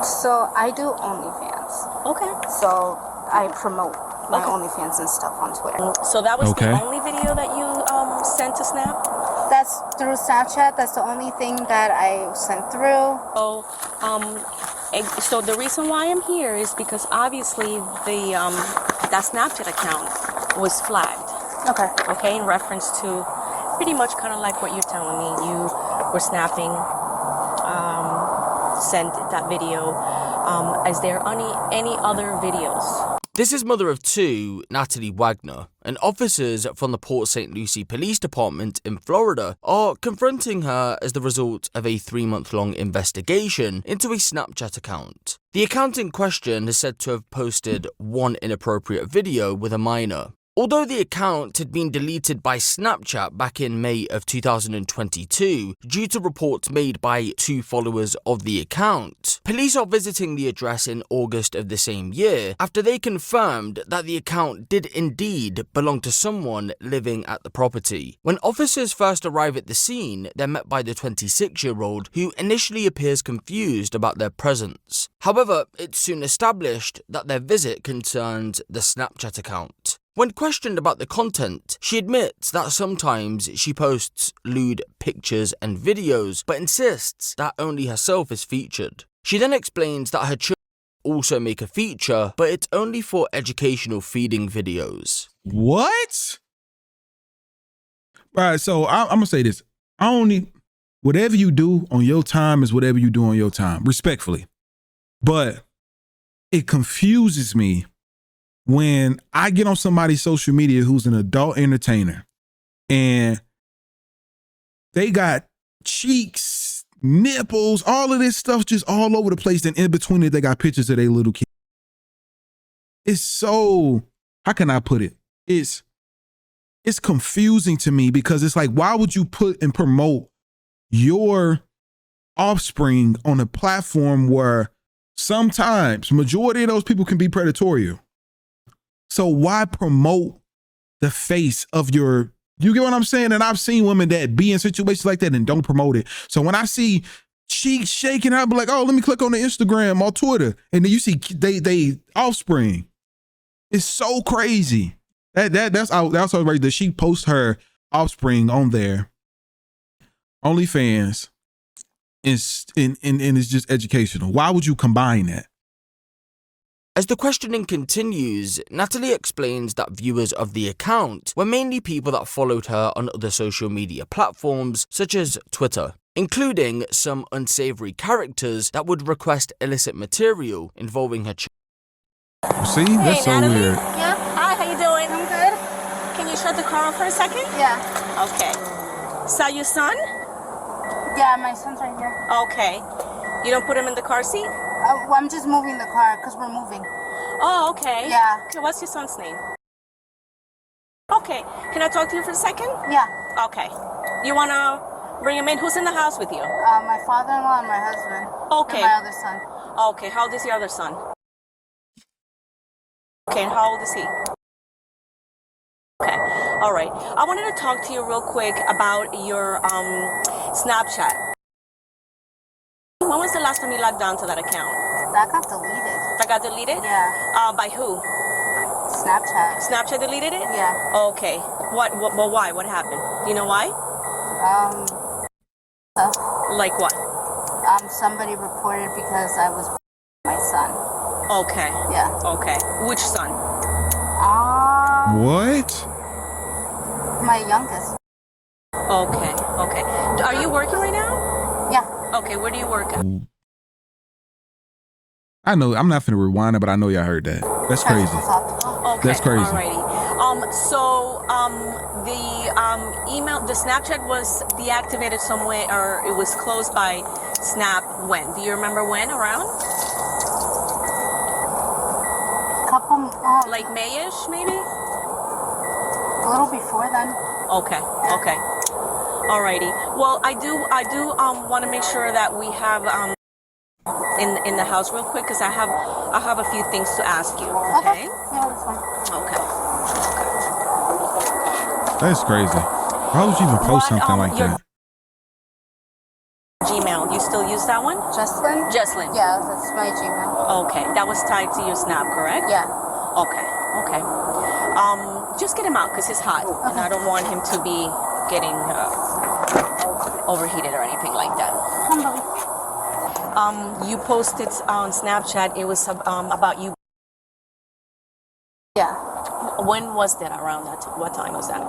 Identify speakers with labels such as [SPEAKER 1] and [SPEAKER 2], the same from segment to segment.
[SPEAKER 1] So I do OnlyFans.
[SPEAKER 2] Okay.
[SPEAKER 1] So I promote my OnlyFans and stuff on Twitter.
[SPEAKER 2] So that was the only video that you sent to Snap?
[SPEAKER 1] That's through Snapchat. That's the only thing that I sent through.
[SPEAKER 2] So the reason why I'm here is because obviously that Snapchat account was flagged.
[SPEAKER 1] Okay.
[SPEAKER 2] Okay, in reference to pretty much kind of like what you're telling me. You were snapping, sent that video. Is there any other videos?
[SPEAKER 3] This is mother of two, Natalie Wagner, and officers from the Port St. Lucie Police Department in Florida are confronting her as the result of a 3-month-long investigation into a Snapchat account. The account in question is said to have posted one inappropriate video with a minor. Although the account had been deleted by Snapchat back in May of 2022 due to reports made by 2 followers of the account, police are visiting the address in August of the same year after they confirmed that the account did indeed belong to someone living at the property. When officers first arrive at the scene, they're met by the 26-year-old who initially appears confused about their presence. However, it's soon established that their visit concerns the Snapchat account. When questioned about the content, she admits that sometimes she posts lewd pictures and videos, but insists that only herself is featured. She then explains that her children also make a feature, but it's only for educational feeding videos.
[SPEAKER 4] What? All right, so I'm gonna say this. Whatever you do on your time is whatever you do on your time, respectfully. But it confuses me when I get on somebody's social media who's an adult entertainer and they got cheeks, nipples, all of this stuff just all over the place. Then in between it, they got pictures of their little kids. It's so, how can I put it? It's confusing to me because it's like, why would you put and promote your offspring on a platform where sometimes majority of those people can be predatory? So why promote the face of you get what I'm saying? And I've seen women that be in situations like that and don't promote it. So when I see cheeks shaking, I'll be like, oh, let me click on the Instagram or Twitter. And then you see they offspring. It's so crazy. That's also right. That she posts her offspring on there. OnlyFans is and it's just educational. Why would you combine that?
[SPEAKER 3] As the questioning continues, Natalie explains that viewers of the account were mainly people that followed her on other social media platforms such as Twitter, including some unsavory characters that would request illicit material involving her
[SPEAKER 4] See, that's so
[SPEAKER 2] Natalie.
[SPEAKER 4] weird.
[SPEAKER 2] Yeah. Hi, how you doing? I'm good. Can you shut the car off for a second?
[SPEAKER 1] Yeah.
[SPEAKER 2] Okay. Is that your son?
[SPEAKER 1] Yeah, my son's right here.
[SPEAKER 2] Okay. You don't put him in the car seat?
[SPEAKER 1] Well, I'm just moving the car because we're moving.
[SPEAKER 2] Oh, okay.
[SPEAKER 1] Yeah.
[SPEAKER 2] Okay, what's your son's name? Okay. Can I talk to you for a second?
[SPEAKER 1] Yeah.
[SPEAKER 2] Okay. You want to bring him in? Who's in the house with you?
[SPEAKER 1] My father-in-law and my husband.
[SPEAKER 2] Okay.
[SPEAKER 1] And my other son.
[SPEAKER 2] Okay. How old is your other son? Okay. And how old is he? Okay. All right. I wanted to talk to you real quick about your Snapchat. When was the last time you logged on to that account?
[SPEAKER 1] That got deleted.
[SPEAKER 2] That got deleted?
[SPEAKER 1] Yeah.
[SPEAKER 2] By who?
[SPEAKER 1] Snapchat.
[SPEAKER 2] Snapchat deleted it?
[SPEAKER 1] Yeah.
[SPEAKER 2] Okay. Well, why? What happened? Do you know why? Like what?
[SPEAKER 1] Somebody reported because I was my son.
[SPEAKER 2] Okay.
[SPEAKER 1] Yeah.
[SPEAKER 2] Okay. Which son?
[SPEAKER 4] What?
[SPEAKER 1] My youngest.
[SPEAKER 2] Okay. Okay. Are you working right now?
[SPEAKER 1] Yeah.
[SPEAKER 2] Okay. Where do you work at?
[SPEAKER 4] I know, I'm not finna rewind it, but I know y'all heard that. That's crazy.
[SPEAKER 2] Okay.
[SPEAKER 4] That's crazy.
[SPEAKER 2] Alrighty. The email, the Snapchat was deactivated somewhere, or it was closed by Snap when? Do you remember when? Around?
[SPEAKER 1] Couple.
[SPEAKER 2] Like May-ish, maybe?
[SPEAKER 1] A little before then.
[SPEAKER 2] Okay. Okay. Alrighty. Well, I do want to make sure that we have in the house real quick because I have a few things to ask you. Okay.
[SPEAKER 1] Yeah, that's fine.
[SPEAKER 2] Okay.
[SPEAKER 4] That's crazy. Why would you even post something like that?
[SPEAKER 2] Gmail. You still use that one?
[SPEAKER 1] Jesslyn?
[SPEAKER 2] Jesslyn.
[SPEAKER 1] Yeah, that's my Gmail.
[SPEAKER 2] Okay, that was tied to your Snap, correct?
[SPEAKER 1] Yeah.
[SPEAKER 2] Okay. Just get him out because it's hot, and I don't want him to be getting overheated or anything like that. You posted on Snapchat. It was about you.
[SPEAKER 1] Yeah.
[SPEAKER 2] When was that? Around that? What time was that?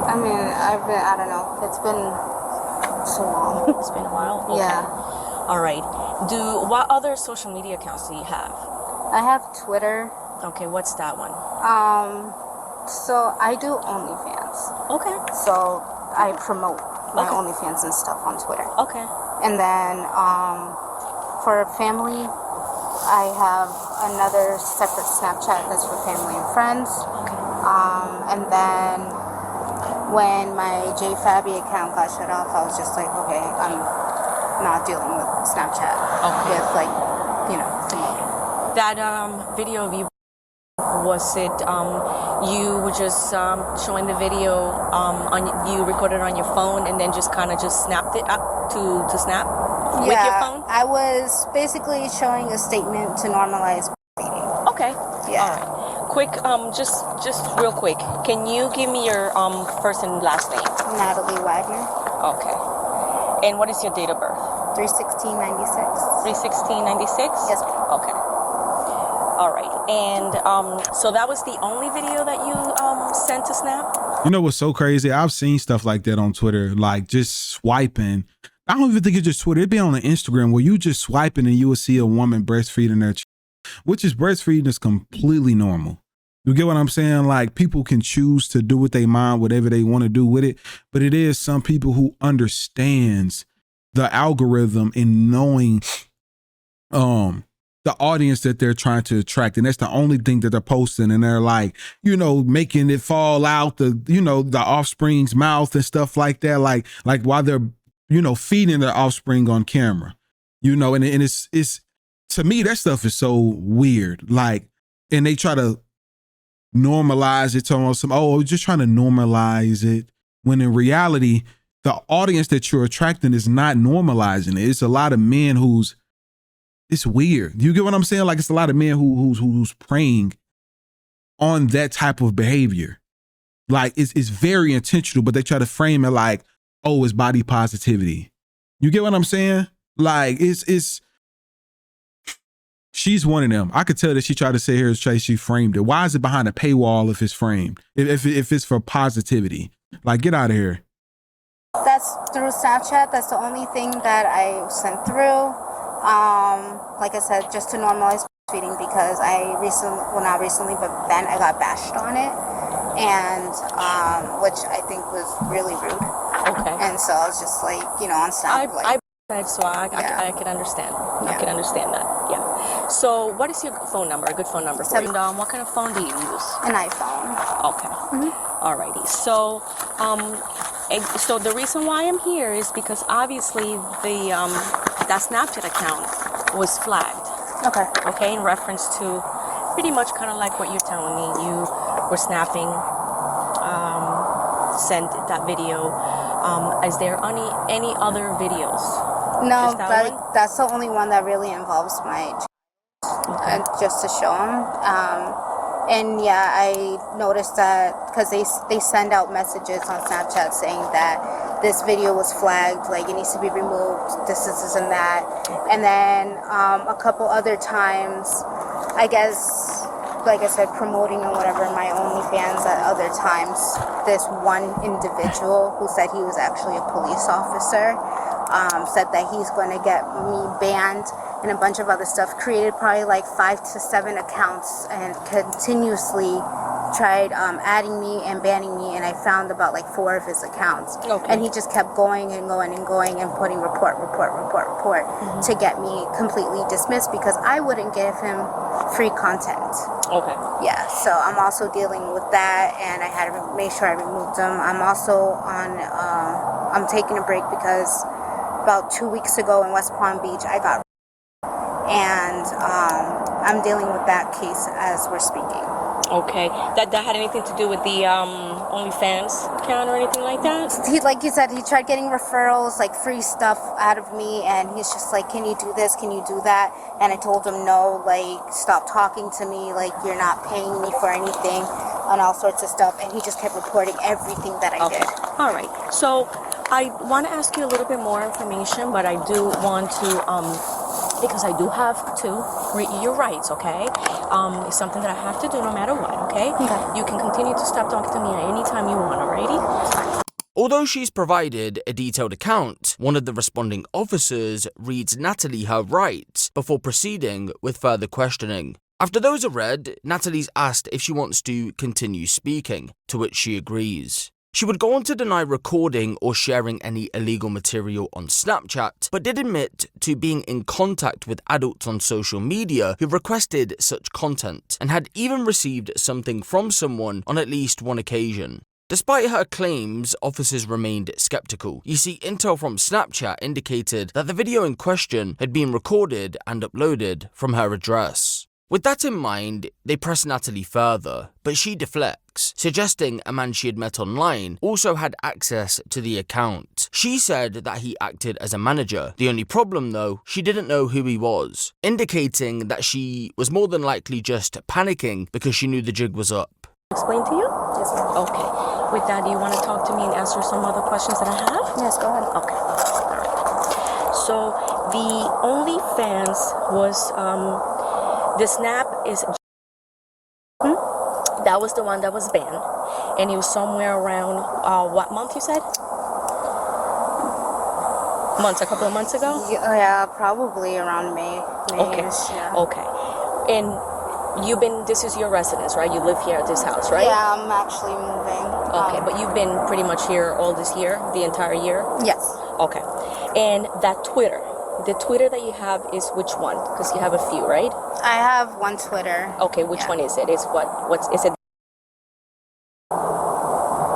[SPEAKER 1] I mean, I don't know. It's been so long.
[SPEAKER 2] It's been a while. Okay.
[SPEAKER 1] Yeah.
[SPEAKER 2] All right. What other social media accounts do you have?
[SPEAKER 1] I have Twitter.
[SPEAKER 2] Okay, what's that one?
[SPEAKER 1] So I do OnlyFans.
[SPEAKER 2] Okay.
[SPEAKER 1] So I promote my
[SPEAKER 2] Okay.
[SPEAKER 1] OnlyFans and stuff on Twitter.
[SPEAKER 2] Okay.
[SPEAKER 1] And then for family, I have another separate Snapchat that's for family and friends.
[SPEAKER 2] Okay.
[SPEAKER 1] And then when my JFabby account got shut off, I was just like, okay, I'm not dealing with Snapchat with promoting.
[SPEAKER 2] That video of you, was it you were just showing the video you recorded on your phone and then just kind of just snapped it up to snap with your phone?
[SPEAKER 1] I was basically showing a statement to normalize breastfeeding.
[SPEAKER 2] Okay.
[SPEAKER 1] Yeah.
[SPEAKER 2] All right. Quick, just real quick. Can you give me your first and last name?
[SPEAKER 1] Natalie Wagner.
[SPEAKER 2] Okay. And what is your date of birth?
[SPEAKER 1] 3/16/96.
[SPEAKER 2] 3/16/96?
[SPEAKER 1] Yes, ma'am.
[SPEAKER 2] Okay. All right. And so that was the only video that you sent to Snap?
[SPEAKER 4] You know what's so crazy? I've seen stuff like that on Twitter, like just swiping. I don't even think it's just Twitter. It'd be on the Instagram where you just swiping and you will see a woman breastfeeding their child, which is breastfeeding is completely normal. You get what I'm saying? Like people can choose to do with their mind, whatever they want to do with it. But it is some people who understands the algorithm in knowing the audience that they're trying to attract. And that's the only thing that they're posting. And they're like, making it fall out the offspring's mouth and stuff like that. Like while they're, feeding their offspring on camera, and it's to me, that stuff is so weird. Like, and they try to normalize it to just trying to normalize it. When in reality, the audience that you're attracting is not normalizing it. It's a lot of men it's weird. You get what I'm saying? Like it's a lot of men who's preying on that type of behavior. Like it's very intentional, but they try to frame it like, oh, it's body positivity. You get what I'm saying? Like she's one of them. I could tell that she tried to say here, she framed it. Why is it behind a paywall if it's framed? If it's for positivity, like get out of here.
[SPEAKER 1] That's through Snapchat. That's the only thing that I sent through. Like I said, just to normalize breastfeeding because not recently, but then I got bashed on it, and which I think was really rude.
[SPEAKER 2] Okay.
[SPEAKER 1] And so I was just like, on Snap.
[SPEAKER 2] I can understand. Yeah. I can understand that. Yeah. So what is your phone number? A good phone number for you? And what kind of phone do you use?
[SPEAKER 1] An iPhone.
[SPEAKER 2] Okay. Mm-hmm. Alrighty. So so the reason why I'm here is because obviously that Snapchat account was flagged. Okay, in reference to pretty much kind of like what you're telling me. You were snapping, sent that video. Is there any other videos?
[SPEAKER 1] No, that's the only one that really involves my
[SPEAKER 2] Okay.
[SPEAKER 1] just to show them. And yeah, I noticed that because they send out messages on Snapchat saying that this video was flagged, like it needs to be removed, this and that. And then a couple other times, I guess, like I said, promoting and whatever my OnlyFans at other times, this one individual who said he was actually a police officer, said that he's going to get me banned and a bunch of other stuff, created probably like 5 to 7 accounts and continuously tried adding me and banning me, and I found about like 4 of his accounts.
[SPEAKER 2] Okay.
[SPEAKER 1] And he just kept going and going and going and putting report to get me completely dismissed because I wouldn't give him free content.
[SPEAKER 2] Okay.
[SPEAKER 1] Yeah, so I'm also dealing with that, and I had to make sure I removed them. I'm also I'm taking a break because about 2 weeks ago in West Palm Beach, I got and I'm dealing with that case as we're speaking.
[SPEAKER 2] Okay. That had anything to do with the OnlyFans account or anything like that?
[SPEAKER 1] He, like you said, he tried getting referrals, like free stuff out of me, and he's just like, can you do this? Can you do that? And I told him no, like, stop talking to me, like, you're not paying me for anything, and all sorts of stuff. And he just kept reporting everything that I did.
[SPEAKER 2] All right. So I want to ask you a little bit more information, but I do want to because I do have to read your rights, okay? It's something that I have to do no matter what, okay? You can continue to stop talking to me at any time you want, alrighty?
[SPEAKER 3] Although she's provided a detailed account, one of the responding officers reads Natalie her rights before proceeding with further questioning. After those are read, Natalie's asked if she wants to continue speaking, to which she agrees. She would go on to deny recording or sharing any illegal material on Snapchat, but did admit to being in contact with adults on social media who requested such content, and had even received something from someone on at least one occasion. Despite her claims, officers remained skeptical. You see, intel from Snapchat indicated that the video in question had been recorded and uploaded from her address. With that in mind, they press Natalie further, but she deflects, suggesting a man she had met online also had access to the account. She said that he acted as a manager. The only problem though, she didn't know who he was, indicating that she was more than likely just panicking because she knew the jig was up.
[SPEAKER 2] Explain to you? Yes, ma'am. Okay. With that, do you want to talk to me and answer some other questions that I have?
[SPEAKER 1] Yes, go ahead.
[SPEAKER 2] Okay. All right. So the OnlyFans was the snap is that was the one that was banned, and it was somewhere around what month you said? A couple of months ago?
[SPEAKER 1] Yeah, probably around May.
[SPEAKER 2] Okay.
[SPEAKER 1] Yeah.
[SPEAKER 2] Okay. And this is your residence, right? You live here at this house, right?
[SPEAKER 1] Yeah, I'm actually moving.
[SPEAKER 2] Okay, but you've been pretty much here all this year, the entire year?
[SPEAKER 1] Yes.
[SPEAKER 2] Okay. And that the Twitter that you have is which one? Because you have a few, right?
[SPEAKER 1] I have one Twitter.
[SPEAKER 2] Okay, which one is it? Is is it?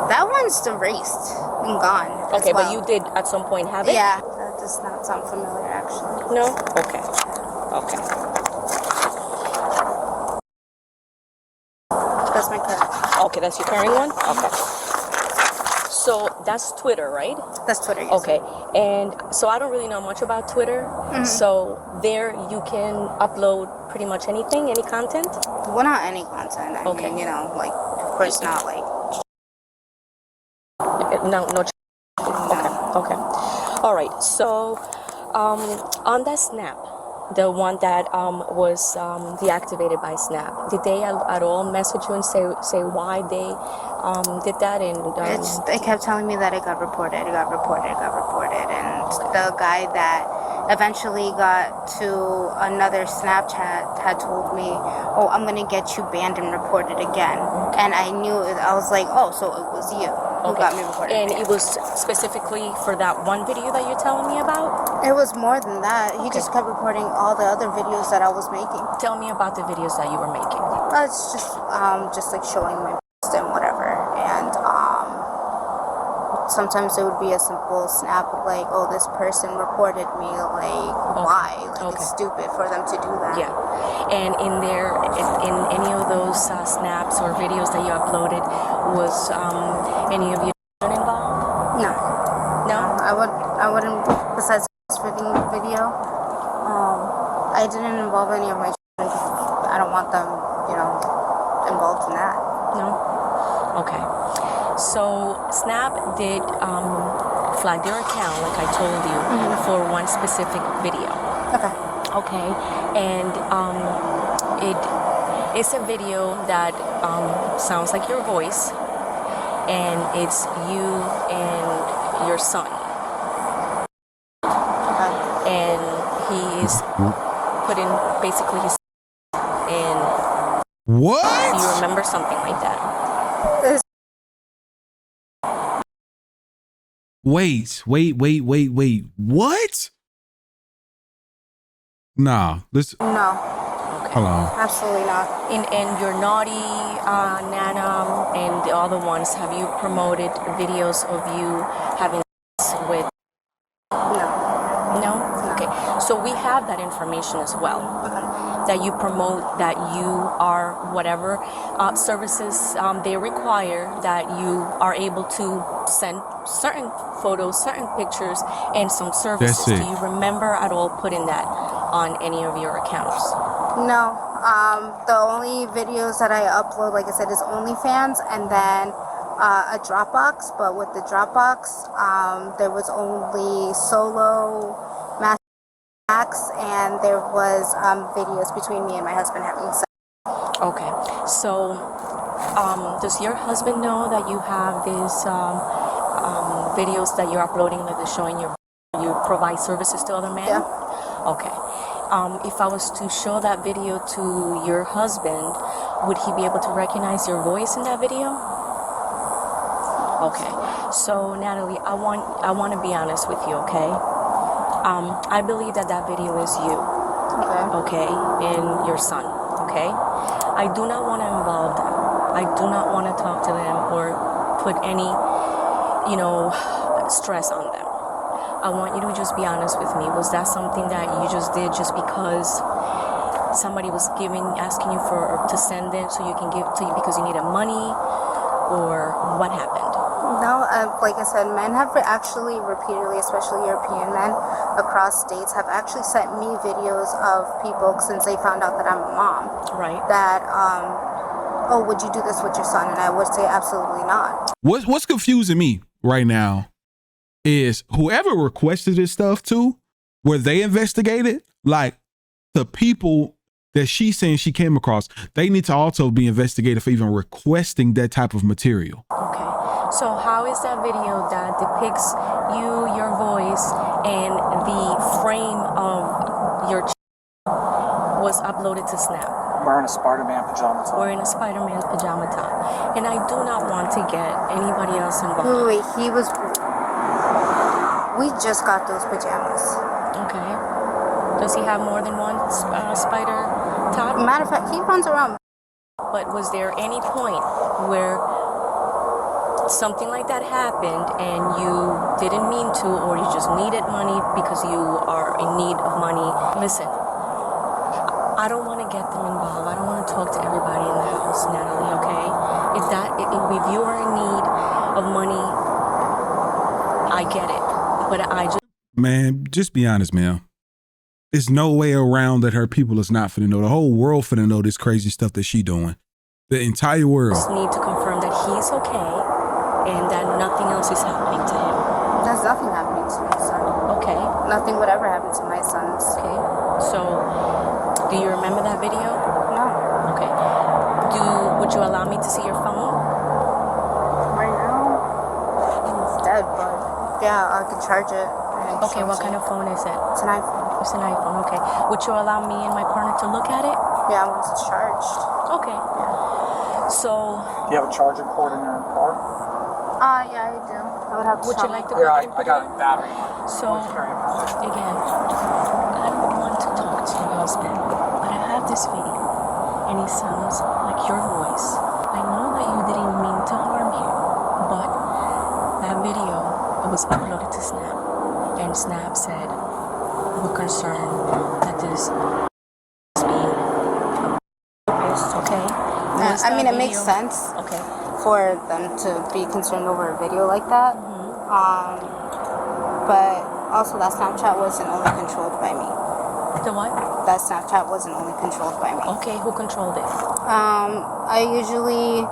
[SPEAKER 1] That one's erased and gone.
[SPEAKER 2] Okay,
[SPEAKER 1] well.
[SPEAKER 2] but you did at some point have it?
[SPEAKER 1] Yeah, that does not sound familiar actually.
[SPEAKER 2] No? Okay. Okay.
[SPEAKER 1] That's my current.
[SPEAKER 2] Okay, that's your current one? Okay. So that's Twitter, right?
[SPEAKER 1] That's Twitter. Yes.
[SPEAKER 2] Okay. And so I don't really know much about Twitter. Mm-hmm. So there you can upload pretty much anything, any content?
[SPEAKER 1] Well, not any content. I mean, you know, like, of course not like...
[SPEAKER 2] No. Okay. All right. So on that Snap, the one that was deactivated by Snap, did they at all message you and say why they did that? And
[SPEAKER 1] they kept telling me that it got reported, and the guy that eventually got to another Snapchat had told me, oh, I'm gonna get you banned and reported again. And I knew it. I was like, oh, so it was you who got me reported.
[SPEAKER 2] And it was specifically for that one video that you're telling me about?
[SPEAKER 1] It was more than that. He just kept reporting all the other videos that I was making.
[SPEAKER 2] Tell me about the videos that you were making.
[SPEAKER 1] It's just like showing my post and whatever. And sometimes it would be a simple snap of like, oh, this person reported me, like, why? Like, it's stupid for them to do that.
[SPEAKER 2] Yeah. And in any of those snaps or videos that you uploaded, was any of your children involved?
[SPEAKER 1] No.
[SPEAKER 2] No?
[SPEAKER 1] I wouldn't, besides this video, I didn't involve any of my children. I don't want them, involved in that.
[SPEAKER 2] No? Okay. So Snap did flag your account, like I told you, for one specific video. Okay. And it's a video that sounds like your voice, and it's you and your son. And he is putting basically his in.
[SPEAKER 4] What?
[SPEAKER 2] Do you remember something like that?
[SPEAKER 4] Wait. What? Nah, listen.
[SPEAKER 1] No.
[SPEAKER 4] Hold on.
[SPEAKER 1] Absolutely not.
[SPEAKER 2] And your naughty, Nana, and the other ones, have you promoted videos of you having sex with?
[SPEAKER 1] No.
[SPEAKER 2] No? Okay. So So we have that information as well.
[SPEAKER 1] Okay.
[SPEAKER 2] That you promote, that you are whatever services they require, that you are able to send certain photos, certain pictures, and some services.
[SPEAKER 4] That's it.
[SPEAKER 2] Do you remember at all putting that on any of your accounts?
[SPEAKER 1] No. The only videos that I upload, like I said, is OnlyFans and then a Dropbox. But with the Dropbox, there was only solo max, and there was videos between me and my husband having sex.
[SPEAKER 2] Okay. So, does your husband know that you have these videos that you're uploading that are showing you provide services to other men?
[SPEAKER 1] Yeah.
[SPEAKER 2] Okay. If I was to show that video to your husband, would he be able to recognize your voice in that video? Okay. So, Natalie, I want to be honest with you, okay? I believe that video is you. Okay, and your son. Okay, I do not want to involve them. I do not want to talk to them or put any, stress on them. I want you to just be honest with me. Was that something that you just did just because somebody was asking you to send it so you can give to you because you needed money, or what happened?
[SPEAKER 1] No, like I said, men have actually repeatedly, especially European men across states, have actually sent me videos of people since they found out that I'm a mom.
[SPEAKER 2] Right.
[SPEAKER 1] That, oh, would you do this with your son? And I would say absolutely not.
[SPEAKER 4] What's confusing me right now is whoever requested this stuff too, were they investigated? Like the people that she's saying she came across, they need to also be investigated for even requesting that type of material.
[SPEAKER 2] Okay. So how is that video that depicts you, your voice, and the frame of your was uploaded to Snap?
[SPEAKER 5] Wearing a Spider-Man pajama top.
[SPEAKER 2] Wearing a Spider-Man pajama top. And I do not want to get anybody else involved.
[SPEAKER 1] Wait, we just got those pajamas.
[SPEAKER 2] Okay. Does he have more than one spider top?
[SPEAKER 1] Matter of fact, he runs around.
[SPEAKER 2] But was there any point where something like that happened and you didn't mean to, or you just needed money because you are in need of money? Listen, I don't want to get them involved. I don't want to talk to everybody in the house, Natalie, okay? If you are in need of money, I get it. But I just...
[SPEAKER 4] Man, just be honest, man. There's no way around that her people is not finna know. The whole world finna know this crazy stuff that she doing. The entire world.
[SPEAKER 2] Just need to confirm that he's okay and that nothing else is happening to him.
[SPEAKER 1] There's nothing happening to my son.
[SPEAKER 2] Okay.
[SPEAKER 1] Nothing would ever happen to my sons.
[SPEAKER 2] Okay. So, do you remember that video?
[SPEAKER 1] No.
[SPEAKER 2] Okay. Would you allow me to see your phone?
[SPEAKER 1] Right now, it's dead, but yeah, I can charge it.
[SPEAKER 2] Okay, what kind of phone is it?
[SPEAKER 1] It's an iPhone.
[SPEAKER 2] It's an iPhone, okay. Would you allow me and my partner to look at it?
[SPEAKER 1] Yeah, once it's charged.
[SPEAKER 2] Okay. So...
[SPEAKER 5] Do you have a charging cord in your car?
[SPEAKER 1] Yeah, I do. I would have to.
[SPEAKER 2] Would you like to
[SPEAKER 5] Here,
[SPEAKER 2] go
[SPEAKER 5] I
[SPEAKER 2] ahead and put
[SPEAKER 5] got
[SPEAKER 2] it
[SPEAKER 5] a
[SPEAKER 2] in?
[SPEAKER 5] battery.
[SPEAKER 2] So, again, I don't want to talk to your husband, but I have this video, and it sounds like your voice. I know that you didn't mean to harm him, but that video was uploaded to Snap, and Snap said, we're concerned that this is being abused, okay?
[SPEAKER 1] I mean, it makes sense.
[SPEAKER 2] Okay.
[SPEAKER 1] For them to be concerned over a video like that. But also that Snapchat wasn't only controlled by me.
[SPEAKER 2] The what?
[SPEAKER 1] That Snapchat wasn't only controlled by me.
[SPEAKER 2] Okay, who controlled it?
[SPEAKER 1] I usually...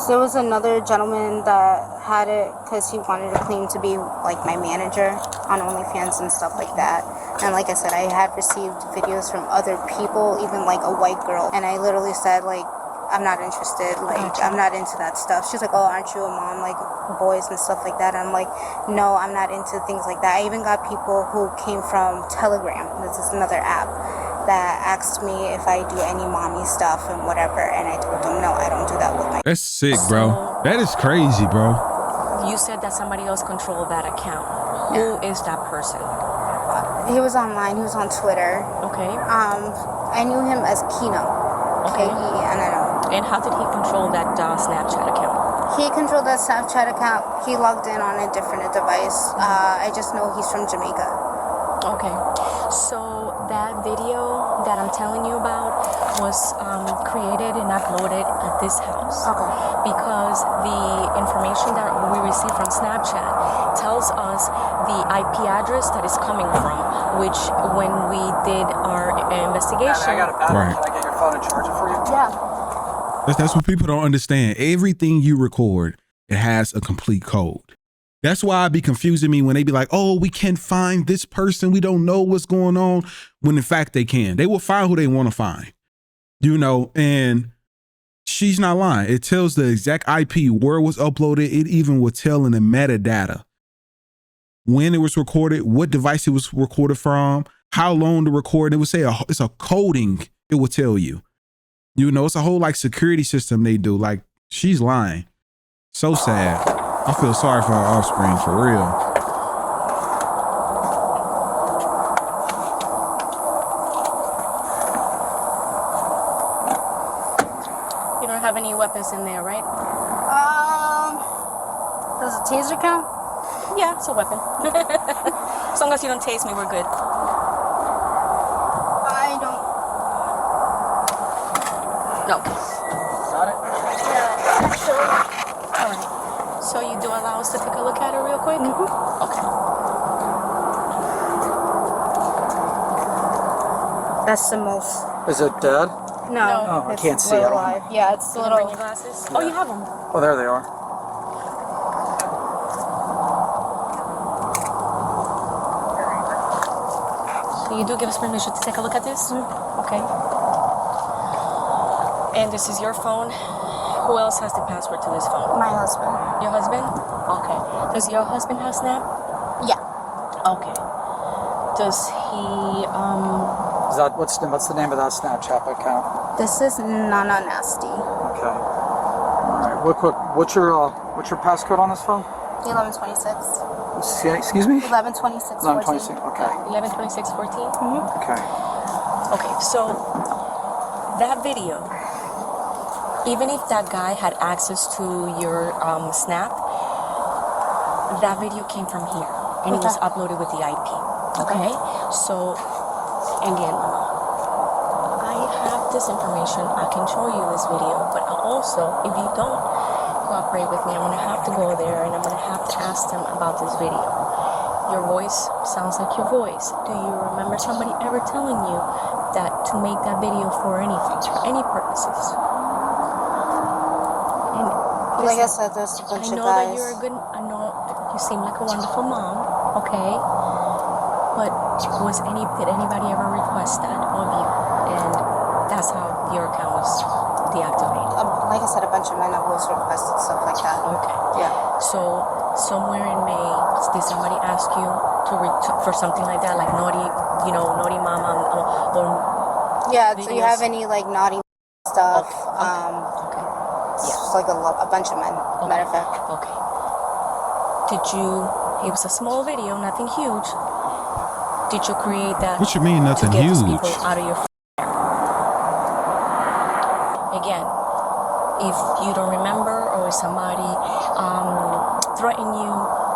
[SPEAKER 1] There was another gentleman that had it because he wanted to claim to be like my manager on OnlyFans and stuff like that. And like I said, I had received videos from other people, even like a white girl. And I literally said like, I'm not interested. Like, I'm not into that stuff. She's like, oh, aren't you a mom? Like, boys and stuff like that. And I'm like, no, I'm not into things like that. I even got people who came from Telegram. This is another app that asked me if I do any mommy stuff and whatever. And I told them, no, I don't do that with my...
[SPEAKER 4] That's sick, bro. That is crazy, bro.
[SPEAKER 2] You said that somebody else controlled that account. Yeah. Who is that person?
[SPEAKER 1] He was online. He was on Twitter.
[SPEAKER 2] Okay.
[SPEAKER 1] I knew him as Keno.
[SPEAKER 2] Okay.
[SPEAKER 1] K-E-N-N-O.
[SPEAKER 2] And how did he control that Snapchat account?
[SPEAKER 1] He controlled that Snapchat account. He logged in on a different device. I just know he's from Jamaica.
[SPEAKER 2] Okay. So that video that I'm telling you about was created and uploaded at this house.
[SPEAKER 1] Okay.
[SPEAKER 2] Because the information that we received from Snapchat tells us the IP address that is coming from, which when we did our investigation.
[SPEAKER 5] I got a battery.
[SPEAKER 4] Right.
[SPEAKER 5] Can I get your phone and charge it for you?
[SPEAKER 1] Yeah.
[SPEAKER 4] That's what people don't understand. Everything you record, it has a complete code. That's why it be confusing me when they be like, oh, we can't find this person. We don't know what's going on. When in fact they can. They will find who they want to find. You know, and she's not lying. It tells the exact IP, where it was uploaded. It even will tell in the metadata when it was recorded, what device it was recorded from, how long to record. It would say it's a coding. It will tell you. You know, it's a whole like security system they do. Like, she's lying. So sad. I feel sorry for her offspring, for real.
[SPEAKER 2] You don't have any weapons in there, right?
[SPEAKER 1] Does a taser count?
[SPEAKER 2] Yeah, it's a weapon. As long as you don't tase me, we're good.
[SPEAKER 1] I don't.
[SPEAKER 2] No.
[SPEAKER 5] Got it?
[SPEAKER 1] Yeah, actually.
[SPEAKER 2] All right. So you do allow us to take a look at it real quick? Okay.
[SPEAKER 1] That's the most.
[SPEAKER 5] Is it dead?
[SPEAKER 1] No,
[SPEAKER 5] Oh, I
[SPEAKER 1] it's
[SPEAKER 5] can't see. I
[SPEAKER 1] little
[SPEAKER 5] don't-
[SPEAKER 1] alive. Yeah, it's
[SPEAKER 2] You can bring
[SPEAKER 1] little.
[SPEAKER 2] your glasses? Oh, you have them.
[SPEAKER 5] Oh, there they are.
[SPEAKER 2] So you do give us permission to take a look at this? Okay. And this is your phone. Who else has the password to this phone?
[SPEAKER 1] My husband.
[SPEAKER 2] Your husband? Okay. Does your husband have Snap?
[SPEAKER 1] Yeah.
[SPEAKER 2] Okay. Does he,
[SPEAKER 5] Is that what's the name of that Snapchat account?
[SPEAKER 1] This is Nana Nasty.
[SPEAKER 5] Okay. All right. What's your passcode on this phone?
[SPEAKER 1] 1126.
[SPEAKER 5] Excuse me.
[SPEAKER 1] 1126.
[SPEAKER 5] 1126. Okay.
[SPEAKER 2] 112614?
[SPEAKER 5] Okay.
[SPEAKER 2] Okay, so that video, even if that guy had access to your Snap, that video came from here, and it was uploaded with the IP. Okay? So, again, I have this information. I can show you this video, but also, if you don't cooperate with me, I'm going to have to go there, and I'm going to have to ask them about this video. Your voice sounds like your voice. Do you remember somebody ever telling you that to make that video for anything, for any purposes? And
[SPEAKER 1] Like I
[SPEAKER 2] listen,
[SPEAKER 1] said, there's a bunch
[SPEAKER 2] I
[SPEAKER 1] of
[SPEAKER 2] know
[SPEAKER 1] guys.
[SPEAKER 2] that you're a good, I know you seem like a wonderful mom, okay? But did anybody ever request that of you? And that's how your account was deactivated.
[SPEAKER 1] Like I said, a bunch of men have always requested stuff like that.
[SPEAKER 2] Okay.
[SPEAKER 1] Yeah.
[SPEAKER 2] So somewhere in May, did somebody ask you for something like that, like naughty mama, or
[SPEAKER 1] Yeah. Do you
[SPEAKER 2] videos?
[SPEAKER 1] have any like naughty stuff?
[SPEAKER 2] Okay.
[SPEAKER 1] It's like a bunch of men. Matter of fact.
[SPEAKER 2] Okay. It was a small video, nothing huge. Did you create that?
[SPEAKER 4] What you mean, nothing
[SPEAKER 2] to get these
[SPEAKER 4] huge?
[SPEAKER 2] people out of your again, if you don't remember or if somebody threatened you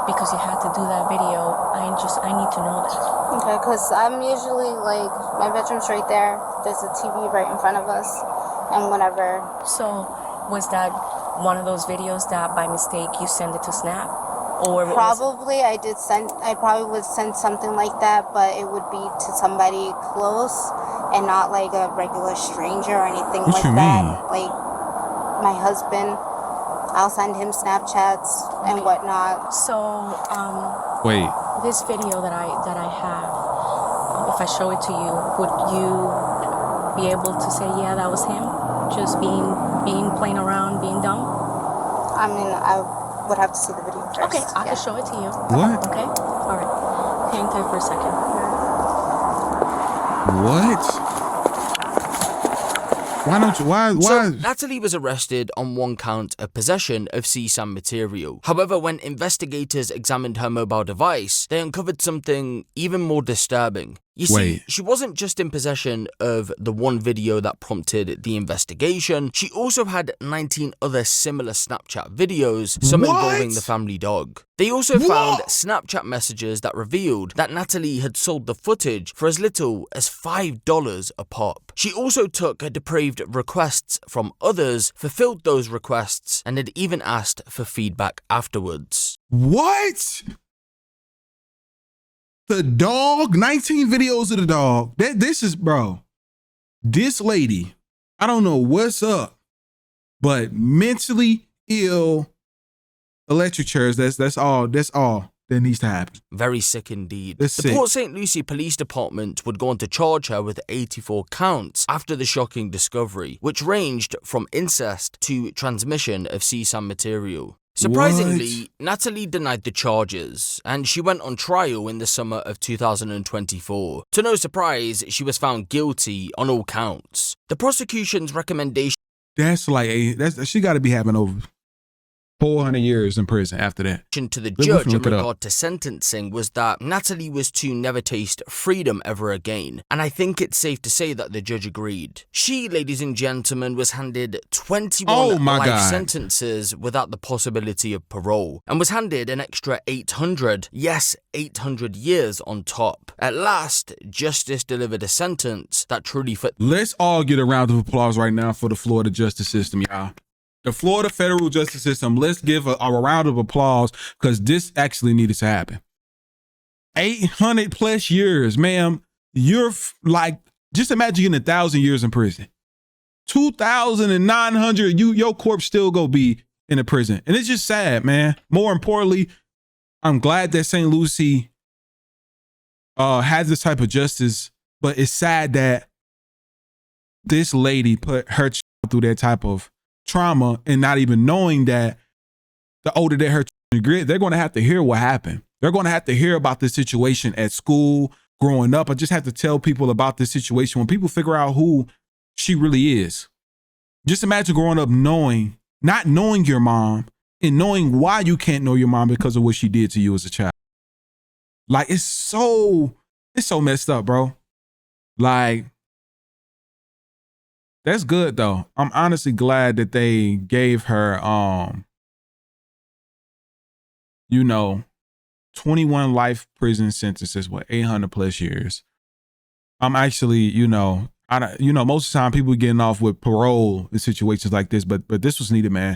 [SPEAKER 2] because you had to do that video, I need to know that.
[SPEAKER 1] Okay, because I'm usually like, my bedroom's right there. There's a TV right in front of us. And whenever.
[SPEAKER 2] So, was that one of those videos that by mistake you send it to Snap? Or
[SPEAKER 1] Probably I probably would send something like that, but it would be to somebody close and not like a regular stranger or anything
[SPEAKER 4] What
[SPEAKER 1] like
[SPEAKER 4] you
[SPEAKER 1] that.
[SPEAKER 4] mean?
[SPEAKER 1] Like my husband, I'll send him Snapchats and whatnot.
[SPEAKER 2] So,
[SPEAKER 4] Wait.
[SPEAKER 2] this video that I have, if I show it to you, would you be able to say, yeah, that was him? Just being playing around, being dumb?
[SPEAKER 1] I mean, I would have to see the video first.
[SPEAKER 2] Okay, I can show it to you.
[SPEAKER 4] What?
[SPEAKER 2] Okay? All right. Hang tight for a second.
[SPEAKER 4] What? Why don't you? Why?
[SPEAKER 3] So, Natalie was arrested on one count of possession of CSAM material. However, when investigators examined her mobile device, they uncovered something even more disturbing. You see, she wasn't just in possession of the one video that prompted the investigation, she also had 19 other similar Snapchat videos, some involving the family dog. They also found Snapchat messages that revealed that Natalie had sold the footage for as little as $5 a pop. She also took depraved requests from others, fulfilled those requests, and had even asked for feedback afterwards.
[SPEAKER 4] What? The dog? 19 videos of the dog. This is, bro. This lady, I don't know what's up, but mentally ill, electric chairs, that's all that needs to happen.
[SPEAKER 3] Very sick indeed.
[SPEAKER 4] That's
[SPEAKER 3] the
[SPEAKER 4] sick.
[SPEAKER 3] Port St. Lucie Police Department would go on to charge her with 84 counts after the shocking discovery, which ranged from incest to transmission of CSAM material. Surprisingly, Natalie denied the charges, and she went on trial in the summer of 2024. To no surprise, she was found guilty on all counts. The prosecution's recommendation
[SPEAKER 4] She got to be having over 400 years in prison after that.
[SPEAKER 3] To the judge in regard to sentencing was that Natalie was to never taste freedom ever again, and I think it's safe to say that the judge agreed. She, ladies and gentlemen, was handed 21 life sentences without the possibility of parole, and was handed an extra 800 years on top. At last, justice delivered a sentence that truly fit.
[SPEAKER 4] Let's all get a round of applause right now for the Florida justice system, y'all. The Florida federal justice system, let's give a round of applause, because this actually needed to happen. 800 plus years, ma'am. You're like, just imagine getting 1,000 years in prison. 2,900, your corpse still gonna be in a prison. And it's just sad, man. More importantly, I'm glad that St. Lucie has this type of justice, but it's sad that this lady put her child through that type of trauma and not even knowing that the older that her children get, they're going to have to hear what happened. They're going to have to hear about this situation at school, growing up. I just have to tell people about this situation when people figure out who she really is. Just imagine growing up not knowing your mom and knowing why you can't know your mom because of what she did to you as a child. Like, it's so messed up, bro. Like, that's good though. I'm honestly glad that they gave her 21 life prison sentences, 800 plus years. I'm actually, most of the time people getting off with parole in situations like this, but this was needed, man.